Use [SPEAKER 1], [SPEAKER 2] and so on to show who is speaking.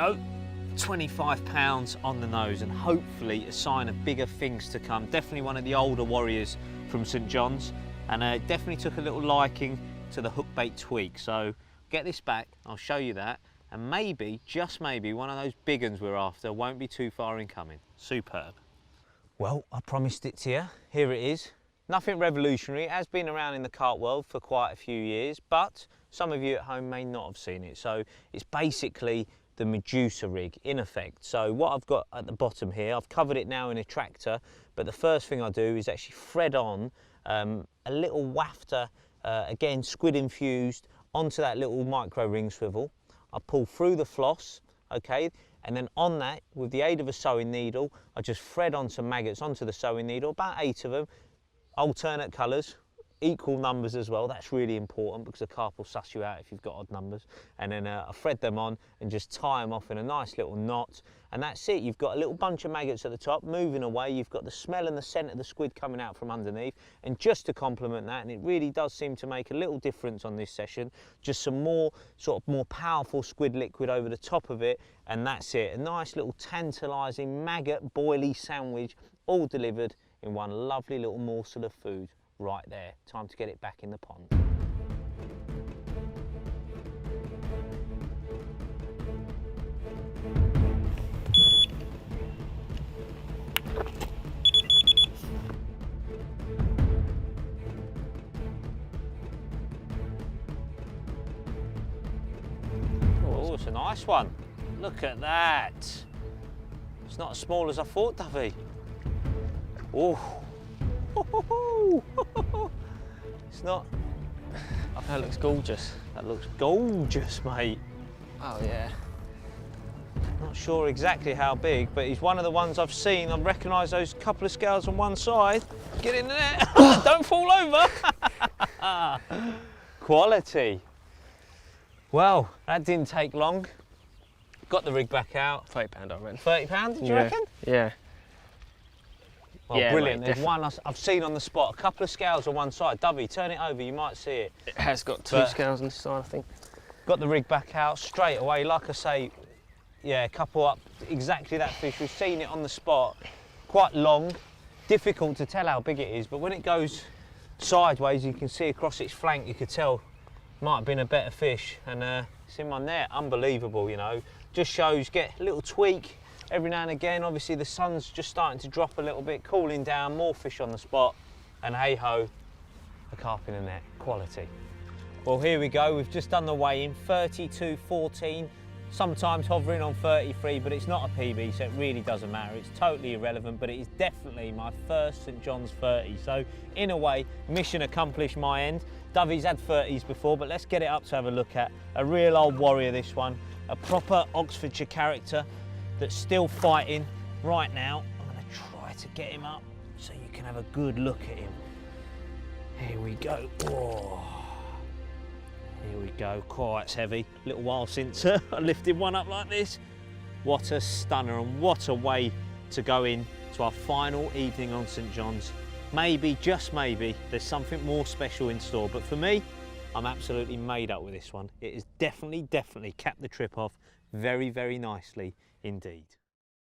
[SPEAKER 1] go. 25 pounds on the nose, and hopefully a sign of bigger things to come. Definitely one of the older warriors from St John's, and definitely took a little liking to the hook bait tweak. So get this back, I'll show you that, and maybe, just maybe, one of those big ones we're after won't be too far in coming. Superb. Well, I promised it to you. Here it is. Nothing revolutionary. It has been around in the carp world for quite a few years, but some of you at home may not have seen it. So it's basically the Medusa rig in effect. So what I've got at the bottom here, I've covered it now in a tractor, but the first thing I do is actually thread on a little wafter, again squid infused, onto that little micro ring swivel. I pull through the floss, okay, and then on that, with the aid of a sewing needle, I just thread on some maggots onto the sewing needle, about 8 of them, alternate colours, equal numbers as well. That's really important because the carp will suss you out if you've got odd numbers. And then I thread them on and just tie them off in a nice little knot, and that's it. You've got a little bunch of maggots at the top moving away. You've got the smell and the scent of the squid coming out from underneath, and just to complement that, and it really does seem to make a little difference on this session, just some more more powerful squid liquid over the top of it, and that's it. A nice little tantalising maggot boily sandwich, all delivered in one lovely little morsel of food. Right there, time to get it back in the pond. Oh, it's a nice one. Look at that. It's not as small as I thought, Dovey. Oh. It's not.
[SPEAKER 2] That looks gorgeous.
[SPEAKER 1] That looks gorgeous, mate.
[SPEAKER 2] Oh yeah.
[SPEAKER 1] Not sure exactly how big, but he's one of the ones I've seen. I recognise those couple of scales on one side. Get in there. Don't fall over. Quality. Well, that didn't take long. Got the rig back out.
[SPEAKER 2] £30, I reckon.
[SPEAKER 1] £30, did you reckon?
[SPEAKER 2] Yeah.
[SPEAKER 1] Oh,
[SPEAKER 2] yeah,
[SPEAKER 1] brilliant.
[SPEAKER 2] Mate,
[SPEAKER 1] There's one I've seen on the spot. A couple of scales on one side. Dovey, turn it over, you might see it.
[SPEAKER 2] It has got 2 scales on this side, I think.
[SPEAKER 1] Got the rig back out straight away. Like I say, yeah, a couple up, exactly that fish. We've seen it on the spot. Quite long, difficult to tell how big it is, but when it goes sideways, you can see across its flank, you could tell might have been a better fish. And it's in my net. Unbelievable, you know. Just shows, get a little tweak every now and again. Obviously the sun's just starting to drop a little bit, cooling down, more fish on the spot, and hey ho, a carp in the net. Quality. Well, here we go. We've just done the weigh-in, 32.14, sometimes hovering on 33, but it's not a PB, so it really doesn't matter. It's totally irrelevant, but it is definitely my first St John's 30. So in a way, mission accomplished my end. Dovey's had 30s before, but let's get it up to have a look at. A real old warrior, this one, a proper Oxfordshire character that's still fighting right now. I'm going to try to get him up so you can have a good look at him. Here we go. Oh. Here we go. Quite heavy. A little while since I lifted one up like this. What a stunner, and what a way to go in to our final evening on St John's. Maybe, just maybe, there's something more special in store, but for me, I'm absolutely made up with this one. It has definitely capped the trip off very, very nicely indeed.